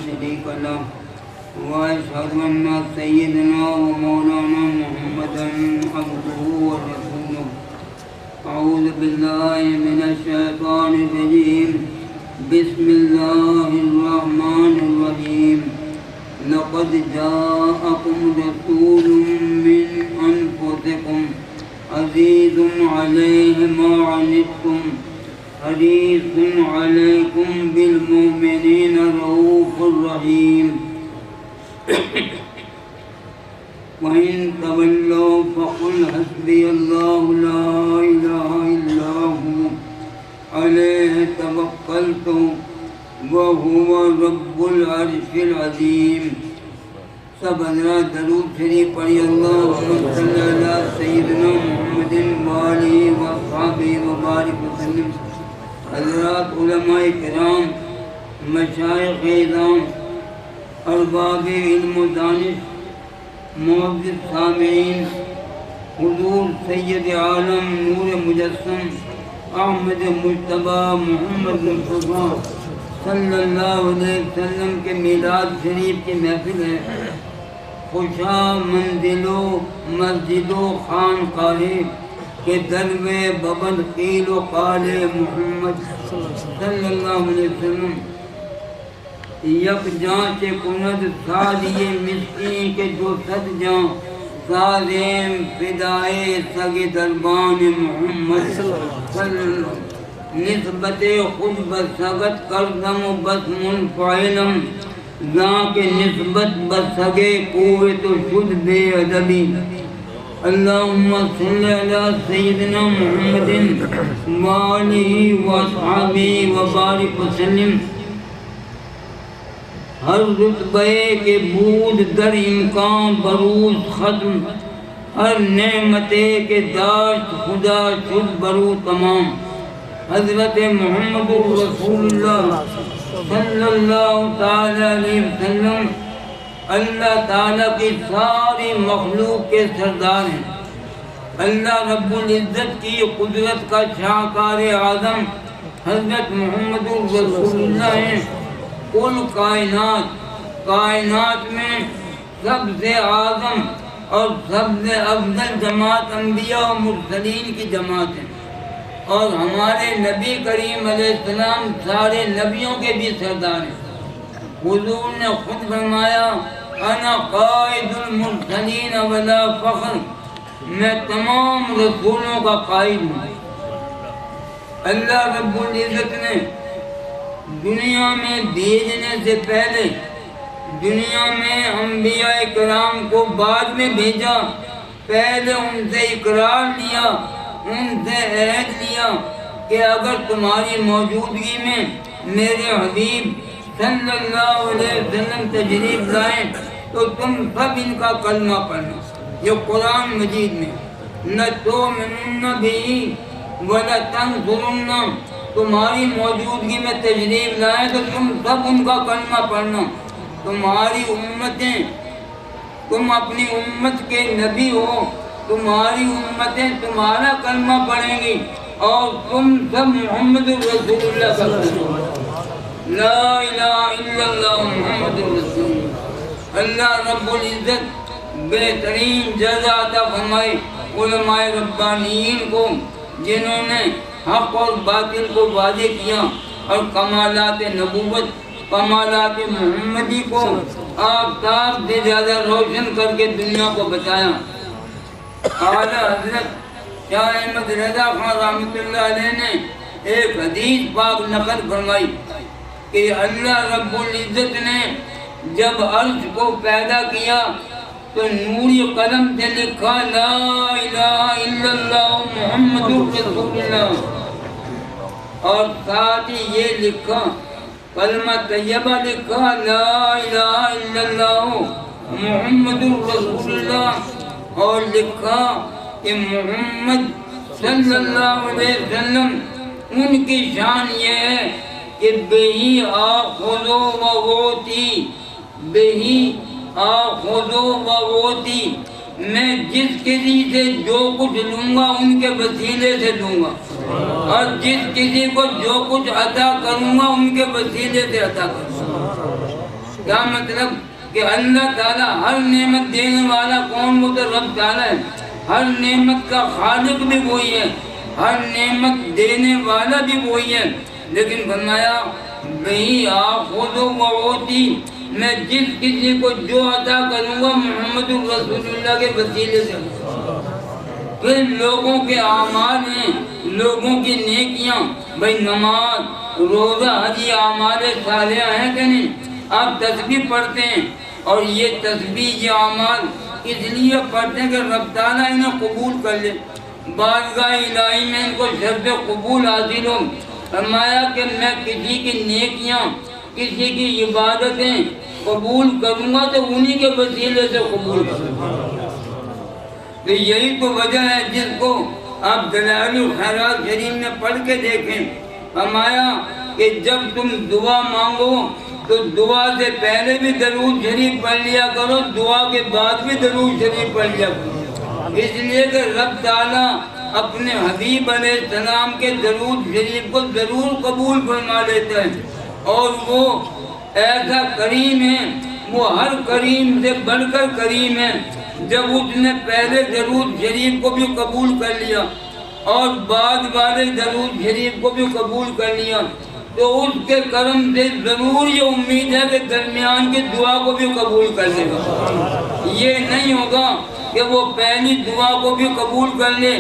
شريك له وأشهد أن سيدنا ومولانا محمدا عبده ورسوله أعوذ بالله من الشيطان الرجيم بسم الله الرحمن الرحيم لقد جاءكم رسول من أنفسكم عزيز عليه ما عنتم حريص عليكم بالمؤمنين رؤوف رحيم وإن تولوا فقل حسبي الله لا إله إلا هو عليه توكلت وهو رب العرش العظيم سب حضرات درود شریف پڑھی اللہم صلی علی سیدنا محمد وآلہ وصحبہ وبارک وسلم. حضرات علماء کرام، مشائخ اعظام، ارباب علم و دانش، معزز سامعین، حضور سید عالم نور مجسم احمد مجتبی محمد مصطفیٰ صلی اللہ علیہ وسلم کے میلاد شریف کی محفل ہے. خوشا منزلو مسجدو خانقاہ کے دروے ببن قیل و قال محمد صلی اللہ علیہ وسلم یک جاں چے کند سادی مسکین کے جو صد جاں سازیم فدائے سگ دربان محمد صلی اللہ علیہ وسلم نسبت خود بسگت کردم و بس منفعلم ذاں کے نسبت بسگے کوئے تو شد بے ادبی. اللہم صلی علی سیدنا محمد وآلہ وصحبہ وبارک وسلم. ہر رتبے کے بود در امکان بروز ختم، ہر نعمتے کے داشت خدا شد برو تمام. حضرت محمد رسول اللہ صلی اللہ تعالی علیہ وسلم اللہ تعالیٰ کی ساری مخلوق کے سردار ہیں. اللہ رب العزت کی قدرت کا شاہکار اعظم حضرت محمد رسول اللہ ہیں. کل کائنات میں سب سے اعظم اور سب سے افضل جماعت انبیاء و مرسلین کی جماعت ہے. اور ہمارے نبی کریم علیہ السلام سارے نبیوں کے بھی سردار ہیں. حضور نے خود فرمایا انا قائد المرسلین ولا فخر، میں تمام رسولوں کا قائد ہوں. اللہ رب العزت نے دنیا میں بھیجنے سے پہلے دنیا میں انبیاء کرام کو بعد میں بھیجا. پہلے ان سے اقرار لیا، ان سے عہد لیا کہ اگر تمہاری موجودگی میں میرے حبیب صلی اللہ علیہ وسلم تشریف لائیں تو تم سب ان کا کلمہ پڑھنا. یہ قرآن مجید میں لَتُؤْمِنُنَّ بِهِ وَلَتَنْصُرُنَّهُ، تمہاری موجودگی میں تشریف لائیں تو تم سب ان کا کلمہ پڑھنا. تمہاری امتیں، تم اپنی امت کے نبی ہو، تمہاری امتیں تمہارا کلمہ پڑھیں گی اور تم سب محمد رسول اللہ کا کلمہ. لا الہ الا اللہ محمد رسول اللہ. اللہ رب العزت بہترین جزا عطا فرمائے علماء ربانیین کو جنہوں نے حق اور باطل کو واضح کیا اور کمالات نبوت، کمالات محمدی کو آفتاب سے زیادہ روشن کر کے دنیا کو بچایا. اعلیٰ حضرت شاہ احمد رضا خان رحمۃ اللہ علیہ نے ایک حدیث پاک نقل فرمائی کہ اللہ رب العزت نے جب عرش کو پیدا کیا تو نوری قلم سے لکھا لا الہ الا اللہ محمد رسول اللہ، اور ساتھ ہی یہ لکھا کلمہ طیبہ لکھا لا الہ الا اللہ محمد رسول اللہ، اور لکھا کہ محمد صلی اللہ علیہ وسلم ان کی شان یہ ہے کہ بہی آخذو و غوتی، بہی آخذو و غوتی، میں جس کسی سے جو کچھ لوں گا ان کے وسیلے سے لوں گا، اور جس کسی کو جو کچھ عطا کروں گا ان کے وسیلے سے عطا کروں گا. کیا مطلب کہ اللہ تعالیٰ ہر نعمت دینے والا کون؟ وہ تو رب تعالیٰ ہے. ہر نعمت کا خالق بھی وہی ہے، ہر نعمت دینے والا بھی وہی ہے. لیکن فرمایا وہی آخذ و عطی، میں جس کسی کو جو عطا کروں گا محمد رسول اللہ کے وسیلے سے. پھر لوگوں کے اعمال ہیں، لوگوں کی نیکیاں، بھائی نماز روزہ حج یہ اعمال صالحہ ہیں کہ نہیں؟ آپ تسبیح پڑھتے ہیں اور یہ تسبیح یہ اعمال اس لیے پڑھتے ہیں کہ رب تعالیٰ انہیں قبول کر لے، بارگاہ الہی میں ان کو شرف قبول حاصل ہو. فرمایا کہ میں کسی کی نیکیاں کسی کی عبادتیں قبول کروں گا تو انہی کے وسیلے سے قبول کروں گا. تو یہی تو وجہ ہے جس کو آپ دلائل الخیرات شریف میں پڑھ کے دیکھیں. فرمایا کہ جب تم دعا مانگو تو دعا سے پہلے بھی درود شریف پڑھ لیا کرو، دعا کے بعد بھی درود شریف پڑھ لیا کرو. اس لیے کہ رب تعالیٰ اپنے حبیب علیہ السلام کے درود شریف کو ضرور قبول فرما لیتا ہے. اور وہ ایسا کریم ہے، وہ ہر کریم سے بڑھ کر کریم ہے. جب اس نے پہلے درود شریف کو بھی قبول کر لیا اور بعد والے درود شریف کو بھی قبول کر لیا تو اس کے کرم سے ضرور یہ امید ہے کہ درمیان کی دعا کو بھی قبول کر لے گا. یہ نہیں ہوگا کہ وہ پہلی دعا کو بھی قبول کر لے،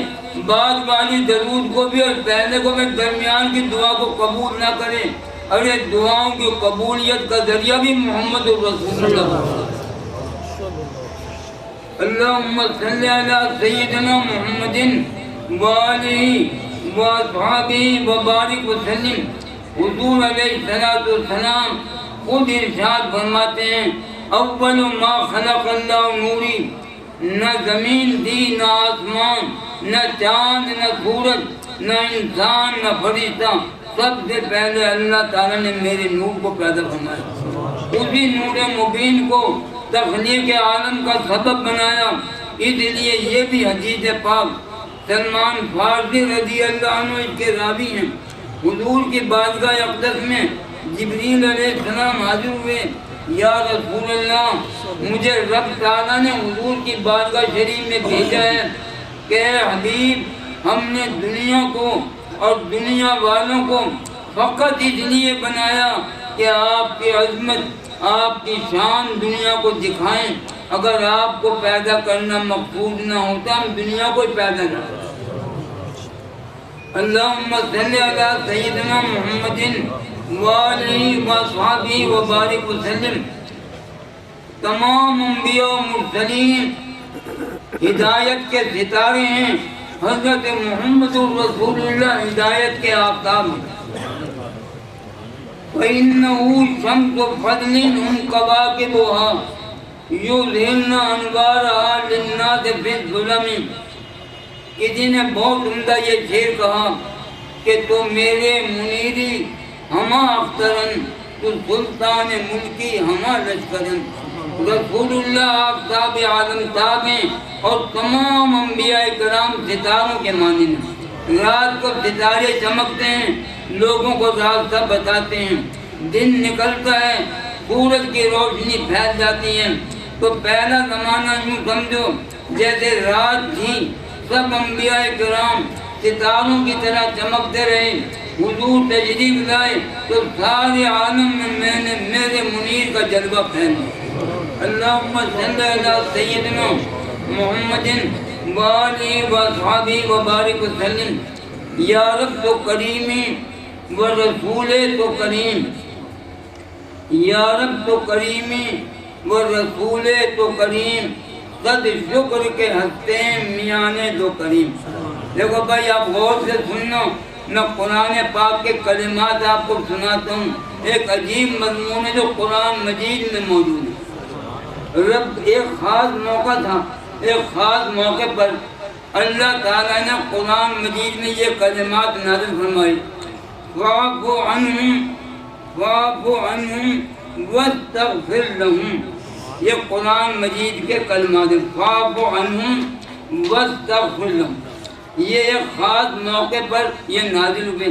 بعد والی درود کو بھی اور پہلے کو بھی درمیان کی دعا کو قبول نہ کرے. اور یہ دعاؤں کی قبولیت کا ذریعہ بھی محمد رسول اللہ. اللہم صلی علی سیدنا محمد وآلہ وآصحابہ وبارک وسلم. حضور علیہ السلام خود ارشاد فرماتے ہیں اول ما خلق اللہ نوری، نہ زمین دی، نہ آسمان، نہ چاند، نہ سورج، نہ انسان، نہ فرشتہ، سب سے پہلے اللہ تعالیٰ نے میرے نور کو پیدا فرمایا. اسی نور مبین کو تخلیق عالم کا سبب بنایا. اس لیے یہ بھی حدیث پاک سلمان فارسی رضی اللہ عنہ اس کے راوی ہیں. حضور کی بارگاہ اقدس میں جبریل علیہ السلام حاضر ہوئے. یا رسول اللہ، مجھے رب تعالیٰ نے حضور کی بارگاہ شریف میں بھیجا ہے کہ اے حبیب، ہم نے دنیا کو اور دنیا والوں کو فقط اس لیے بنایا کہ آپ کی عظمت، آپ کی شان دنیا کو دکھائیں. اگر آپ کو پیدا کرنا مقصود نہ ہوتا ہم دنیا کو پیدا نہ کرتے. اللہم صلی علی سیدنا محمد وآلہ وصحبہ وبارک وسلم. تمام انبیاء و مرسلین ہدایت کے ستارے ہیں. حضرت محمد رسول اللہ ہدایت کے آفتاب ہیں. فَإِنَّهُ شَمْسُ فَضْلٍ هُمْ كَوَاكِبُهَا يُظْهِرْنَ أَنْوَارَهَا لِلنَّاسِ فِي الظُّلَمِ. کسی نے بہت عمدہ یہ شعر کہا کہ تو میرے منیری ہما اخترن، تو سلطان ملکی ہما لشکرن. رسول اللہ آفتاب عالم تاب ہیں اور تمام انبیاء کرام ستاروں کے مانند ہیں. رات کو ستارے چمکتے ہیں، لوگوں کو راستہ بتاتے ہیں. دن نکلتا ہے، سورج کی روشنی پھیل جاتی ہے. تو پہلا زمانہ یوں سمجھو جیسے رات تھی، سب انبیاء کرام ستاروں کی طرح چمکتے رہے. حضور تشریف لائے تو سارے عالم میں نے میرے منیر کا جلوہ پھیل گیا. اللہم صلی علی سیدنا محمد وآلہ وصحبہ وبارک وسلم. یا رب تو کریمی و رسول تو کریم، یا رب تو کریمی و رسول تو کریم، صد شکر کے ہستے میانے دو کریم. دیکھو بھائی آپ غور سے سننا، میں قرآن پاک کے کلمات آپ کو سناتا ہوں. ایک عجیب مضمون ہے جو قرآن مجید میں موجود ہے. رب ایک خاص موقع تھا، ایک خاص موقع پر اللہ تعالیٰ نے قرآن مجید میں یہ کلمات نازل فرمائی. فاعف عنہم فاعف عنہم واستغفر لہم. یہ قرآن مجید کے کلمات ہیں. فاعف عنہم واستغفر لہم. یہ ایک خاص موقع پر یہ نازل ہوئے،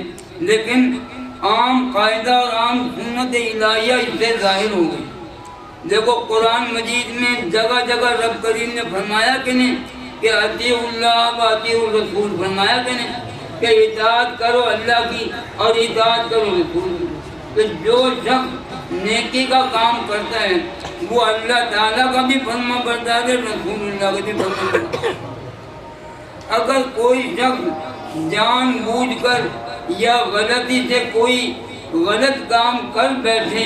لیکن عام قاعدہ اور عام سنت الہیہ اس سے ظاہر ہو گئی. دیکھو قرآن مجید میں جگہ جگہ رب کریم نے فرمایا کہ نہیں کہ اطیعوا اللہ و اطیعوا الرسول، فرمایا کہ نہیں کہ اطاعت کرو اللہ کی اور اطاعت کرو رسول کی۔ تو جو شخص نیکی کا کام کرتا ہے وہ اللہ تعالیٰ کا بھی فرما بردار ہے، رسول اللہ کا بھی فرما بردار ہے۔ اگر کوئی شخص جان بوجھ کر یا غلطی سے کوئی غلط کام کر بیٹھے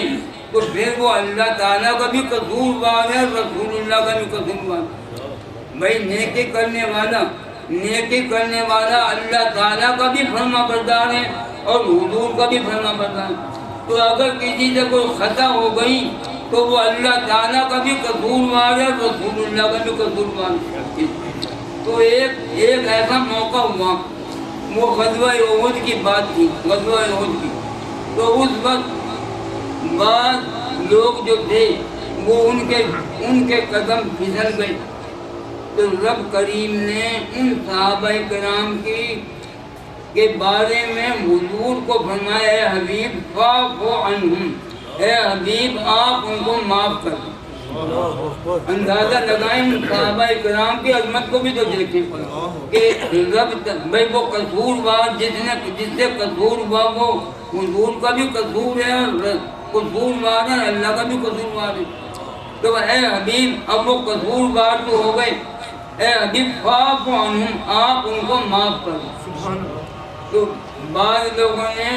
تو پھر وہ اللہ تعالیٰ کا بھی قصوروار ہے، رسول اللہ کا بھی قصوروار ہے۔ بھائی نیکی کرنے والا اللہ تعالیٰ کا بھی فرما بردار ہے اور حضور کا بھی فرما بردار ہے۔ تو اگر کسی سے کوئی خطا ہو گئی تو وہ اللہ تعالیٰ کا بھی قصوروار ہے، رسول اللہ کا بھی قصوروار ہے۔ تو ایک ایسا موقع ہوا، وہ غزوہ احد کی بات تھی، غزوہ احد کی۔ تو اس وقت بعض لوگ جو تھے وہ ان کے قدم پھسل گئے، تو رب کریم نے ان صحابہ کرام کے بارے میں حضور کو فرمایا اے حبیب فاعف عنہم، اے حبیب آپ ان کو معاف کر دیں۔ اندازہ لگائیں صحابہ کرام کی عظمت کو بھی تو دیکھیں کہ رب بھائی وہ قصوروار جس سے قصور ہوا وہ حضور کا بھی قصور ہے اور قصوروار ہے، اللہ کا بھی قصوروار ہے۔ تو اے حبیب اب وہ قصوروار تو ہو گئے، اے حبیب فاعف عنہم آپ ان کو معاف کر دیں۔ تو بعض لوگوں نے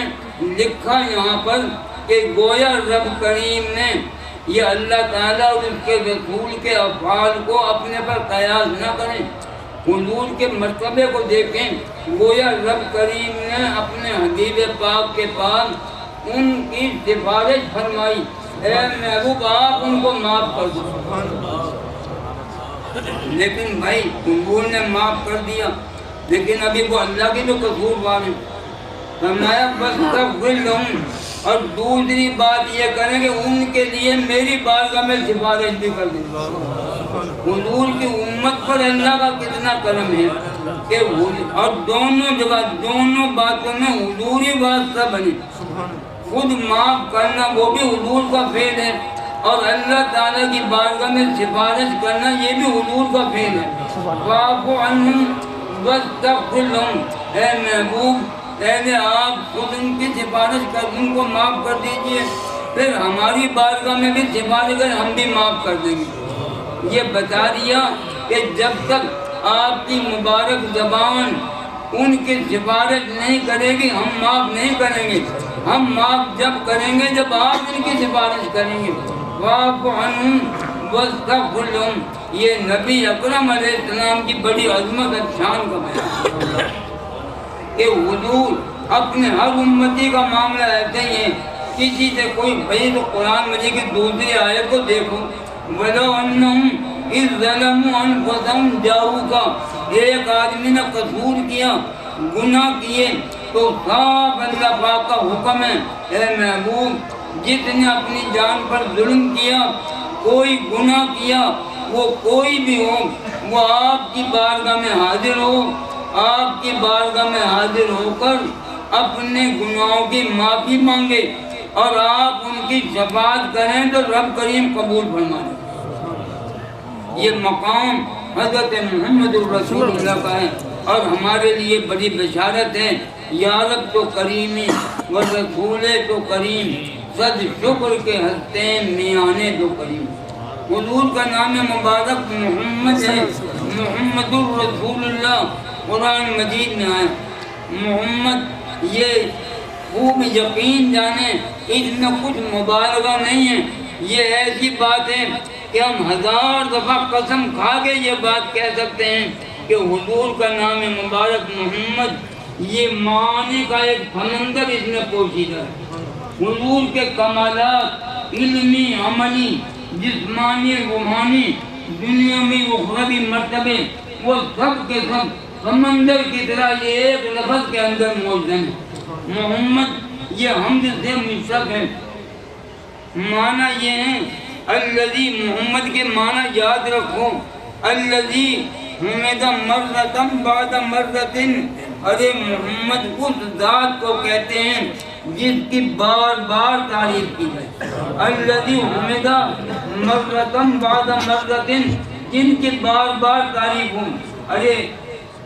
لکھا یہاں پر کہ گویا رب کریم نے یہ اللہ تعالیٰ اور اس کے رسول کے افعال کو اپنے پر قیاس نہ کریں، حضور کے مرتبے کو دیکھیں۔ گویا رب کریم نے اپنے حبیب پاک کے پاس ان کی سفارش فرمائی اے محبوب آپ ان کو معاف کر دو۔ لیکن بھائی حضور نے معاف کر دیا، لیکن ابھی وہ اللہ کے جو قصوروار ہیں، فرمایا فاستغفر لہم، اور دوسری بات یہ کریں کہ ان کے لیے میری بارگاہ میں سفارش بھی کر دیں۔ حضور کی امت پر اللہ کا کتنا کرم ہے کہ اور دونوں جگہ دونوں باتوں میں حضور ہی واسطہ بنے۔ خود معاف کرنا وہ بھی حضور کا فعل ہے اور اللہ تعالیٰ کی بارگاہ میں سفارش کرنا یہ بھی حضور کا فعل ہے۔ فاعف عنہم واستغفر لہم، اے محبوب پہلے آپ خود ان کی سفارش کر ان کو معاف کر دیجئے، پھر ہماری بارگاہ میں بھی سفارش کر ہم بھی معاف کر دیں گے۔ یہ بتا دیا کہ جب تک آپ کی مبارک زبان ان کی سفارش نہیں کرے گی ہم معاف نہیں کریں گے۔ ہم معاف جب کریں گے جب آپ ان کی سفارش کریں گے۔ فاعف عنہم واستغفر لہم، یہ نبی اکرم علیہ السلام کی بڑی عظمت اور شان کا بیان ہے کہ حضور اپنے ہر امتی کا معاملہ ایسے ہی ہے۔ کسی سے کوئی بھائی تو قرآن مجید کی دوسری آیت کو دیکھو، وَلَوْ أَنَّهُمْ إِذْ ظَلَمُوا أَنفُسَهُمْ جَاءُوكَ، ایک آدمی نے قصور کیا، گناہ کیے تو صاف اللہ پاک کا حکم ہے اے محبوب جس نے اپنی جان پر ظلم کیا، کوئی گناہ کیا، وہ کوئی بھی ہو، وہ آپ کی بارگاہ میں حاضر ہو، آپ کی بارگاہ میں حاضر ہو کر اپنے گناہوں کی معافی مانگے اور آپ ان کی شفاعت کریں تو رب کریم قبول فرمائے۔ یہ مقام حضرت محمد الرسول اللہ کا ہے اور ہمارے لیے بڑی بشارت ہے۔ یا رب تو کریمی و رسول تو کریم، صد شکر کے ہستے میانے تو کریم۔ حضور کا نام مبارک محمد ہے، محمد الرسول اللہ قرآن مجید میں آئے۔ محمد یہ خوب یقین جانے اس میں کچھ مبالغہ نہیں ہے، یہ ایسی بات ہے کہ ہم ہزار دفعہ قسم کھا کے یہ بات کہہ سکتے ہیں کہ حضور کا نام مبارک محمد یہ معانی کا ایک سمندر اس میں پوشیدہ ہے۔ حضور کے کمالات علمی، عملی، جسمانی، روحانی، دنیاوی، اخروی مرتبے وہ سب کے سب سمندر کی طرح یہ ایک لفظ کے اندر موجود ہیں۔ محمد یہ حمد سے مشتق ہے، معنی یہ ہے الذی، محمد کے معنی یاد رکھو، الذی حمد مرتم بعد مرتن، ارے محمد اس ذات کو کہتے ہیں جس کی بار بار تعریف کی جائے، الذی حمد مرۃ بعد مرۃ، جن کی بار بار تعریف ہوں۔ ارے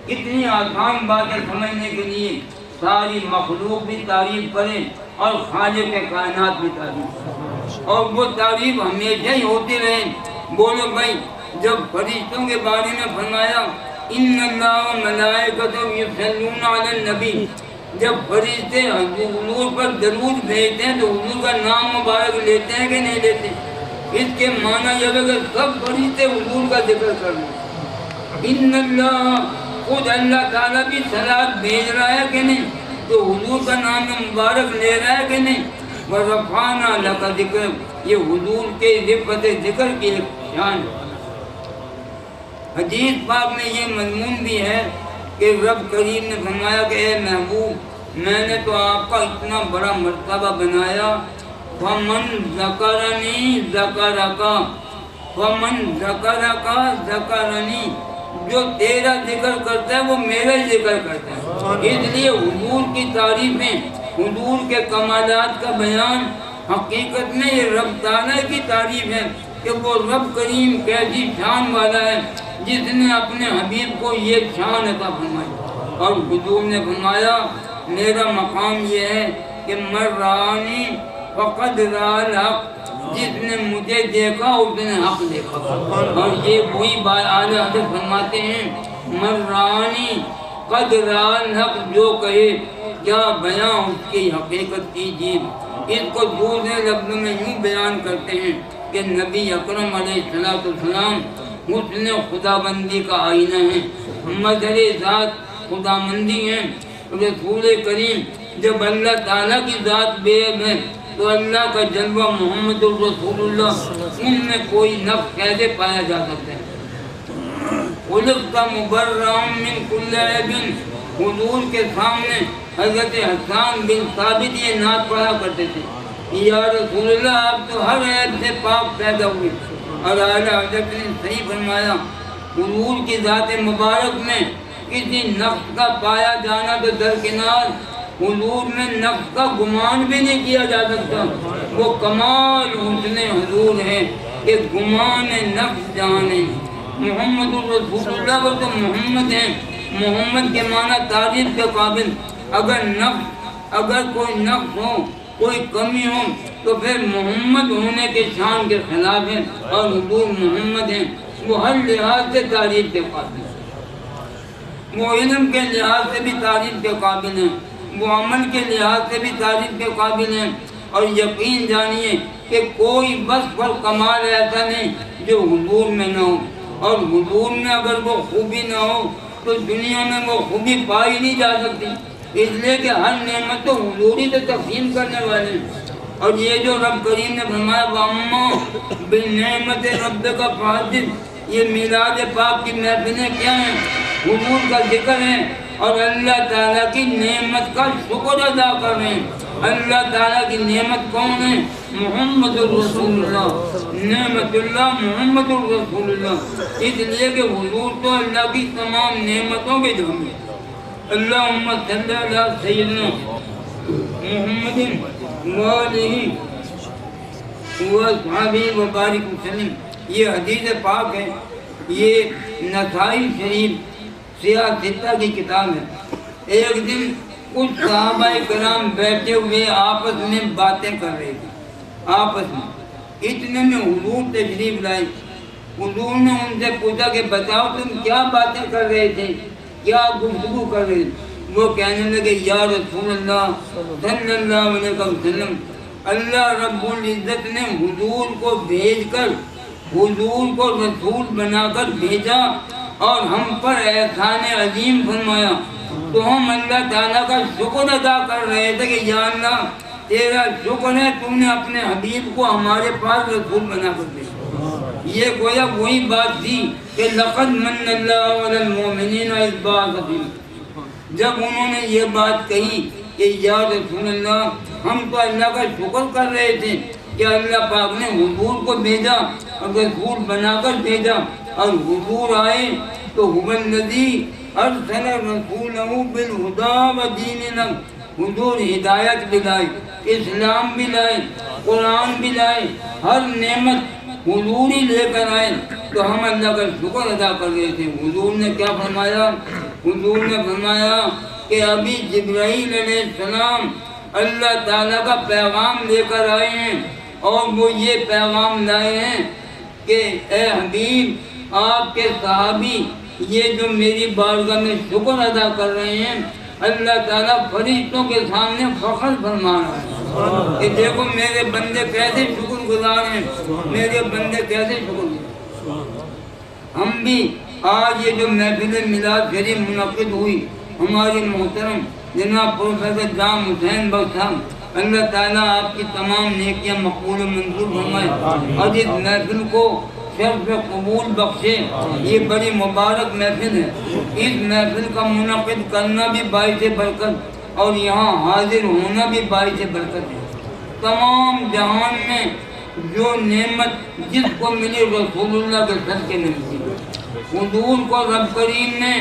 اتنی آسان بات ہے سمجھنے کے لیے، ساری مخلوق بھی تعریف کرے اور خالق کائنات بھی تعریف کرے، اور وہ تعریف ہمیشہ ہی ہوتی رہے۔ بولو بھائی، جب فرشتوں کے بارے میں فرمایا ان اللہ و ملائکتہ یصلون علی النبی، جب فرشتے حضور پر درود بھیجتے ہیں تو حضور کا نام مبارک لیتے ہیں کہ نہیں لیتے؟ اس کے معنی یہ ہے کہ سب فرشتے حضور کا ذکر کر رہے ہیں۔ ان اللہ، خود اللہ تعالیٰ بھی صلاۃ بھیج رہا ہے کہ نہیں؟ تو حضور کا نام مبارک لے رہا ہے کہ نہیں؟ وَرَفَعْنَا لَكَ ذِكْرَكَ، یہ حضور کے رفعت ذکر کی ایک شان ہے۔ حدیث پاک میں یہ مضمون بھی ہے کہ رب کریم نے فرمایا کہ اے محبوب، میں نے تو آپ کا اتنا بڑا مرتبہ بنایا، فَمَنْ ذَكَرَنِي ذَكَرَكَ فَمَنْ ذَكَرَكَ ذَكَرَنِي، جو تیرا ذکر کرتا ہے وہ میرا ہی ذکر کرتا ہے۔ اس لیے حضور کی تعریفیں، حضور کے کمالات کا بیان حقیقت میں یہ رب تعالیٰ کی تعریف ہے کہ وہ رب کریم کیسی شان والا ہے جس نے اپنے حبیب کو یہ شان عطا فرمائی۔ اور حضور نے فرمایا میرا مقام یہ ہے کہ من رآنی فقد رأى الحق، جس نے مجھے دیکھا اس نے حق دیکھا۔ اور یہ وہی بات اعلیٰ حضرت فرماتے ہیں من رآنی قد رأى الحق، جو کہے کیا بیان اس کی حقیقت کیجیے۔ اس کو دوسرے لفظوں میں یوں بیان کرتے ہیں کہ نبی اکرم علیہ السلام حسن خدا بندی کا آئینہ ہے، مظہر ذات خدا مندی ہے۔ رسول کریم جب اللہ تعالیٰ کی ذات بے عیب ہے تو اللہ کا جلوہ محمد الرسول اللہ، ان میں کوئی نقص کیسے پایا جا سکتا ہے؟ خلقت مبرأ من کل عیب، حضور کے سامنے حضرت حسان بن ثابت یہ نعت پڑھا کرتے تھے، یا رسول اللہ آپ تو ہر عیب سے پاک پیدا ہوئے۔ اور اعلیٰ حضرت نے صحیح فرمایا حضور کی ذات مبارک میں کسی نقص کا پایا جانا تو درکنار، حضور میں نقص کا گمان بھی نہیں کیا جا سکتا۔ وہ کمال حسن حضور ہے کہ گمان نقص جانے۔ محمد الرسول اللہ وہ تو محمد ہیں، محمد کے معنی تعریف کے قابل۔ اگر کوئی نقص ہو، کوئی کمی ہو تو پھر محمد ہونے کے شان کے خلاف ہے، اور حضور محمد ہیں، وہ ہر لحاظ سے تعریف کے قابل ہیں، وہ علم کے لحاظ سے بھی تعریف کے قابل ہیں، وہ عمل کے لحاظ سے بھی تعریف کے قابل ہیں۔ اور یقین جانیے کہ کوئی وصف اور کمال ایسا نہیں جو حضور میں نہ ہو، اور حضور میں اگر وہ خوبی نہ ہو تو دنیا میں وہ خوبی پائی نہیں جا سکتی، اس لیے کہ ہر نعمت تو حضور ہی سے تقسیم کرنے والے ہیں۔ اور یہ جو رب کریم نے فرمایا وَأَمَّا بِنِعْمَتِ رَبِّكَ فَحَدِّثْ، یہ میلاد پاک کی محفلیں کیا ہیں؟ حضور کا ذکر ہے اور اللہ تعالیٰ کی نعمت کا شکر ادا کر رہے ہیں۔ اللہ تعالیٰ کی نعمت کون ہے؟ محمد الرسول اللہ، نعمت اللہ محمد الرسول اللہ۔ اس لیے کہ حضور تو اللہ کی تمام نعمتوں کے دھن ہے۔ اللہم صلی علی سیدنا محمد وآلہ وصحبہ وبارک وسلم۔ یہ حدیث پاک ہے، یہ نسائی شریف سیاہ ستہ کی کتاب ہے۔ ایک دن کچھ صحابہ کرام بیٹھے ہوئے آپس میں باتیں کر رہے تھے، آپس میں اتنے میں حضور تشریف لائے۔ حضور نے ان سے پوچھا کہ بتاؤ تم کیا باتیں کر رہے تھے، کیا گفتگو کر رہے تھے؟ وہ کہنے لگے یا رسول اللہ صلی اللہ علیہ وسلم، اللہ رب العزت نے حضور کو بھیج کر، حضور کو رسول بنا کر بھیجا اور ہم پر احسان عظیم فرمایا، تو ہم اللہ تعالیٰ کا شکر ادا کر رہے تھے کہ یا اللہ تیرا شکر ہے تم نے اپنے حبیب کو ہمارے پاس رسول بنا کر بھیجا۔ یہ گویا وہی بات تھی کہ لقد من اللہ علی المؤمنین اذ بعث فیہم، جب انہوں نے یہ بات کہی کہ یا رسول اللہ ہم تو اللہ کا شکر کر رہے تھے کہ اللہ پاک نے حضور کو بھیجا اور رسول بنا کر بھیجا، اور حضور آئے تو هو الذی ارسل رسولہ بالہدی ودین الحق، حضور ہدایت بھی لائے، اسلام بھی لائے، قرآن بھی لائے، ہر نعمت حضور ہی لے کر آئے، تو ہم اللہ کا شکر ادا کر رہے تھے۔ حضور نے کیا فرمایا؟ حضور نے فرمایا کہ ابھی جبرائیل علیہ السلام اللہ تعالیٰ کا پیغام لے کر آئے ہیں، اور وہ یہ پیغام لائے ہیں کہ اے حبیب، آپ کے صحابی یہ جو میری بارگاہ میں شکر ادا کر رہے ہیں، اللہ تعالیٰ فرشتوں کے سامنے فخر فرما رہا ہے کہ دیکھو میرے بندے کیسے شکر گزار ہیں، میرے بندے کیسے شکر گزار۔ ہم بھی آج یہ جو محفل میلاد شریف منعقد ہوئی، ہماری محترم جناب پروفیسر جام حسین بخش صاحب، اللہ تعالیٰ آپ کی تمام نیکیاں مقبول و منظور فرمائے، اور اس محفل کو شرف قبول بخشے۔ یہ بڑی مبارک محفل ہے، اس محفل کا منعقد کرنا بھی باعث برکت، اور یہاں حاضر ہونا بھی باعث برکت ہے۔ تمام جہان میں جو نعمت جس کو ملی رسول اللہ کے صدقے میں ملی۔ حضور کو رب کریم نے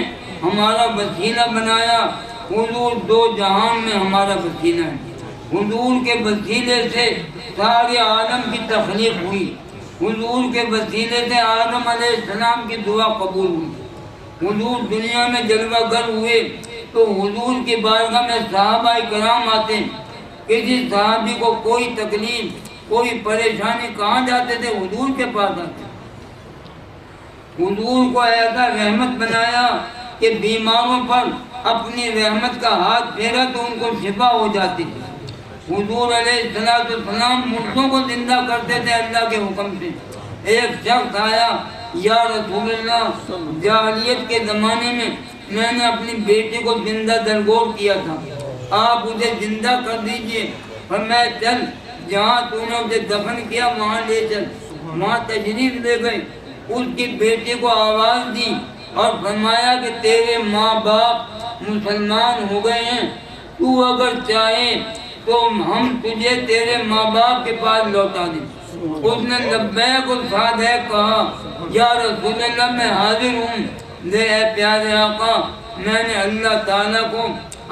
ہمارا وسیلہ بنایا، حضور دو جہان میں ہمارا وسیلہ ہے۔ حضور کے وسیلے سے سارے عالم کی تخلیق ہوئی، حضور کے وسیلے سے آدم علیہ السلام کی دعا قبول ہوئی۔ حضور دنیا میں جلوہ گر ہوئے تو حضور کی بارگاہ میں صحابہ کرام آتے، کسی صحابی کو کوئی تکلیف کوئی پریشانی کہاں جاتے تھے؟ حضور کے پاس آتے۔ حضور کو ایسا رحمت بنایا کہ بیماروں پر اپنی رحمت کا ہاتھ پھیرا تو ان کو شفا ہو جاتی تھی۔ حضور علیہ السلام مردوں کو زندہ کرتے تھے اللہ کے حکم سے۔ ایک شخص آیا، یا رسول اللہ، جاہلیت کے زمانے میں نے اپنی بیٹی کو زندہ درگور کیا تھا، آپ اسے زندہ کر دیجئے۔ فرمایا چل، جہاں تو نے اسے دفن کیا وہاں لے چل۔ وہاں تشریف لے گئے، اس کی بیٹی کو آواز دی اور فرمایا کہ تیرے ماں باپ مسلمان ہو گئے ہیں، تو اگر چاہے تو ہم تجھے تیرے ماں باپ کے پاس لوٹا دیں۔ اس نے لبیک الصادق کہا، یا رسول اللہ میں حاضر ہوں، لے اے پیارے آقا، میں نے اللہ تعالیٰ کو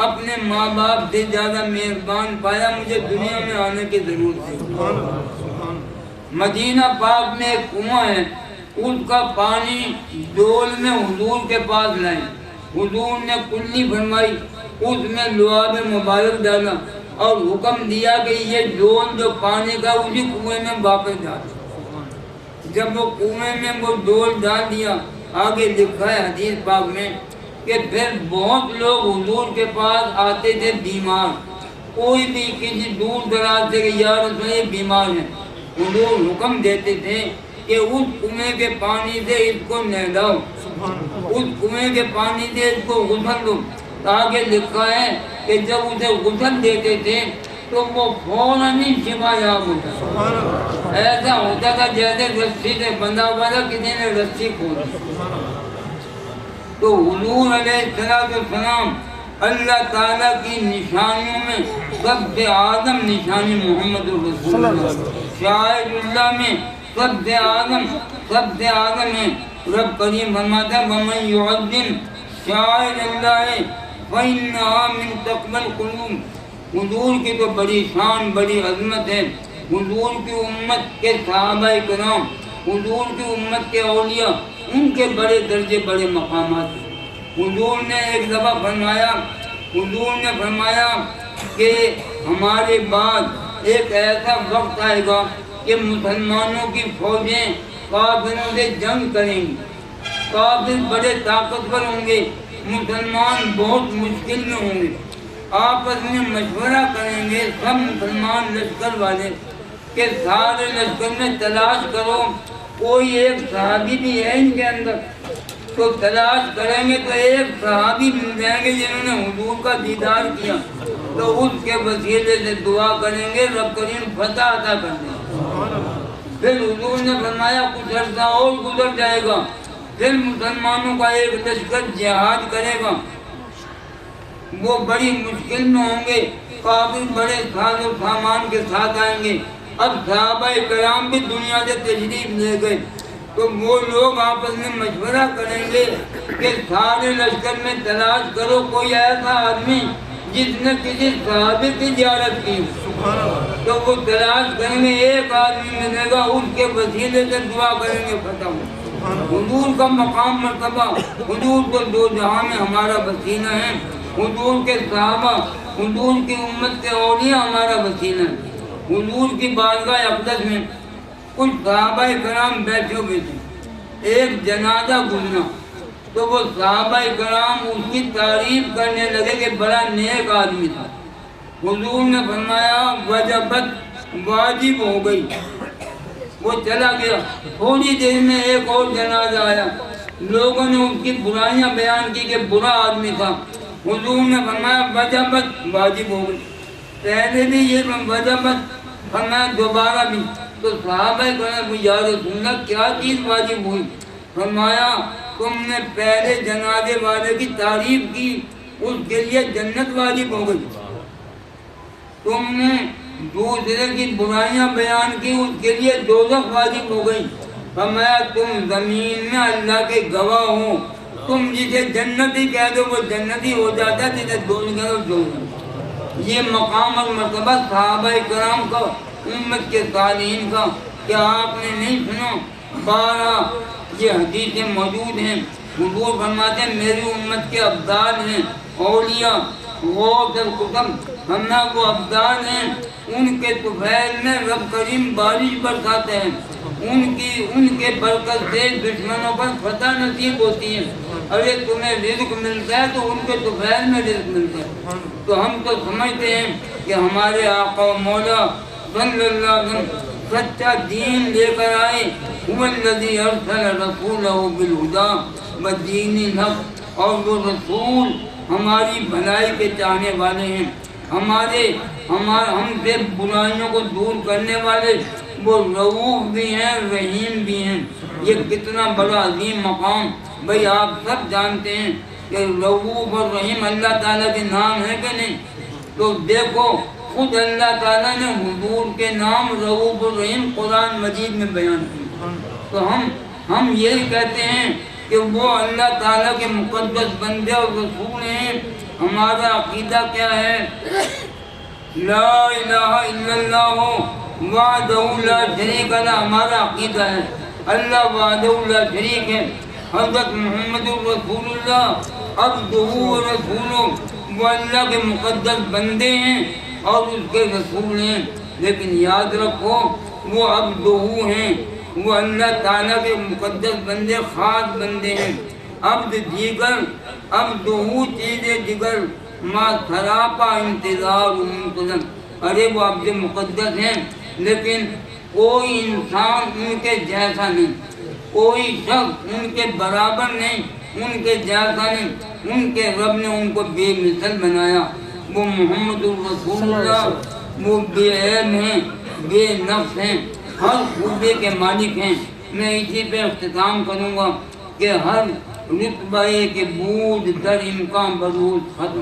اپنے ماں باپ سے زیادہ مہربان پایا، مجھے دنیا میں آنے کی ضرورت ہے۔ مدینہ پاک میں ایک کنواں ہے، اس کا پانی ڈول میں حضور کے پاس لائے۔ حضور نے کلی فرمائی، اس میں لعاب مبارک ڈالا اور حکم دیا کہ یہ ڈول جو پانی کا اسی کنویں میں واپس ڈال۔ جب وہ کنویں میں وہ ڈول ڈال دیا، آگے لکھا ہے حدیث پاک میں کہ پھر بہت لوگ حضور کے پاس آتے تھے بیمار، کوئی بھی کسی دور دراز سے کہ یا رسول اللہ یہ بیمار ہیں، حضور حکم دیتے تھے کہ اس کنویں کے پانی سے اس کو نہلاؤ، اس کنویں کے پانی سے اس کو غسل دو۔ آگے لکھا ہے کہ جب اسے غسل دیتے تھے تو وہ فوراً ہی شفا یاب ہوتا، ایسا ہوتا تھا جیسے رسی سے بندھا ہوا تھا، کسی نے رسی کھول دی۔ تو حضور علیہ السلام اللہ تعالیٰ کی نشانیوں میں سب سے اعظم نشانی محمد رسول اللہ، شاہد اللہ میں سب سے اعظم ہے۔ رب کریم فرماتا ہے وَمَن يُعَظِّمْ شَعَائِرَ اللَّهِ فَإِنَّهَا مِن تَقْوَى الْقُلُوبِ۔ حضور کی تو بڑی شان بڑی عظمت ہے، حضور کی امت کے صحابہ کرام، حضور کی امت کے اولیاء، ان کے بڑے درجے بڑے مقامات ہیں۔ حضور نے ایک دفعہ فرمایا کہ ہمارے بعد ایک ایسا وقت آئے گا کہ مسلمانوں کی فوجیں کافروں سے جنگ کریں گی، کافر بڑے طاقتور ہوں گے، مسلمان بہت مشکل میں ہوں گے، آپس میں مشورہ کریں گے سب مسلمان لشکر والے کہ سارے لشکر میں تلاش کرو کوئی ایک صحابی بھی ہے ان کے اندر، تو تلاش کریں گے تو ایک صحابی مل جائیں گے جنہوں نے حضور کا دیدار کیا، تو اس کے وسیلے سے دعا کریں گے رب کریم فتح عطا کر دیں۔ پھر حضور نے فرمایا کچھ عرصہ اور گزر جائے گا، پھر مسلمانوں کا ایک لشکر جہاد کرے گا، وہ بڑی مشکل میں ہوں گے، کافی بڑے ساز و سامان کے ساتھ آئیں گے۔ اب صحابہ کرام بھی دنیا سے تشریف لے گئے، تو وہ لوگ آپس میں مشورہ کریں گے کہ سارے لشکر میں تلاش کرو کوئی ایسا آدمی جس نے کسی صحابی کی زیارت کی تو وہ تلاش کریں گے ایک آدمی ملے گا اس کے وسیلے سے دعا کریں گے ختم۔ حضور کا مقام مرتبہ، حضور تو دو جہاں میں ہمارا وسیلہ ہے، حضور کے صحابہ، حضور کی امت کے اولیاء ہمارا وسیلہ ہے۔ حضور کی بارگاہ اقدس میں کچھ صحابہ کرام بیٹھے ہوئے تھے، ایک جنازہ گزرا تو وہ صحابہ کرام اس کی تعریف کرنے لگے کہ بڑا نیک آدمی تھا۔ حضور نے فرمایا وجبت، واجب ہو گئی۔ وہ چلا گیا، تھوڑی دیر میں ایک اور جنازہ آیا، لوگوں نے اس کی برائیاں بیان کی کہ برا آدمی تھا۔ حضور نے فرمایا وجبت، واجب ہو گئی۔ پہلے بھی یہ وجبت فرمایا، دوبارہ بھی۔ تو صحابہ کرام یا رسول اللہ کیا چیز واجب ہوئی؟ فرمایا تم نے پہلے جنازے والے کی تعریف کی، اس کے لیے جنت واجب ہو گئی۔ تم نے دوسرے کی برائیاں بیان کی، اس کے لیے دوزخ واجب ہو گئی۔ فرمایا تم زمین میں اللہ کے گواہ ہو، تم جسے جنتی کہہ دو وہ جنتی ہو جاتا ہے، جسے دوزخ کہہ دو دوزخ۔ یہ مقام اور مرتبہ صحابہ کرام کا، امت کے صالحین کا، کیا آپ نے نہیں سنا؟ 12 یہ حدیثیں موجود ہیں۔ حضور فرماتے ہیں میری امت کے ابدال ہیں، اولیاء، غوث القطب، ہمنا وہ ابدال ہیں، ان کے طفیل میں رب کریم بارش برساتے ہیں، ان کے برکت سے دشمنوں پر فتح نصیب ہوتی ہے۔ ارے تمہیں رزق ملتا ہے تو ان کے طفیل میں رزق ملتا ہے۔ تو ہم تو سمجھتے ہیں کہ ہمارے آقا و مولا صلی اللہ علیہ وسلم سچا دین لے کر آئے، هو الذی ارسل رسولہ بالہدی ودین الحق، اور وہ رسول ہماری بھلائی کے چاہنے والے ہیں، ہم سے برائیوں کو دور کرنے والے، وہ رؤوف بھی ہیں، رحیم بھی ہیں۔ یہ کتنا بڑا عظیم مقام! بھئی آپ سب جانتے ہیں کہ رؤوف اور رحیم اللہ تعالیٰ کے نام ہے کہ نہیں؟ تو دیکھو خود اللہ تعالیٰ نے حضور کے نام رؤوف اور رحیم قرآن مجید میں بیان کی۔ تو ہم یہی کہتے ہیں کہ وہ اللہ تعالیٰ کے مقدس بندے اور رسول ہیں۔ ہمارا عقیدہ کیا ہے؟ لا الہ الا اللہ وحدہ لا شریک لہ، ہمارا عقیدہ ہے۔ اللہ وحدہ لا شریک ہے۔ حضرت محمد رسول اللہ عبدہ و رسولہ، وہ اللہ کے مقدس بندے ہیں اور اس کے رسول ہیں۔ لیکن یاد رکھو وہ عبدہ ہیں، وہ اللہ تعالیٰ کے مقدس بندے، خاص بندے ہیں۔ عبد دیگر، عبدہ چیزیں دیگر، ما سراپا انتظار منتظم۔ ارے وہ عبد مقدس ہیں لیکن کوئی انسان ان کے جیسا نہیں، کوئی شخص ان کے برابر نہیں، ان کے جیسا نہیں۔ ان کے رب نے ان کو بے مثل بنایا۔ وہ محمد الرسول اللہ، وہ بے عیب ہیں، بے نقص ہیں، ہر خوبی کے مالک ہیں۔ میں اسی پہ اختتام کروں گا کہ ہر رتبہ کے بود در امکان برود ختم،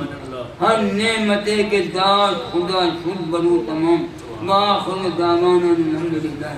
ہر نعمت کے داد خدا شد برو تمام۔ وآخر دعوانا الحمدللہ۔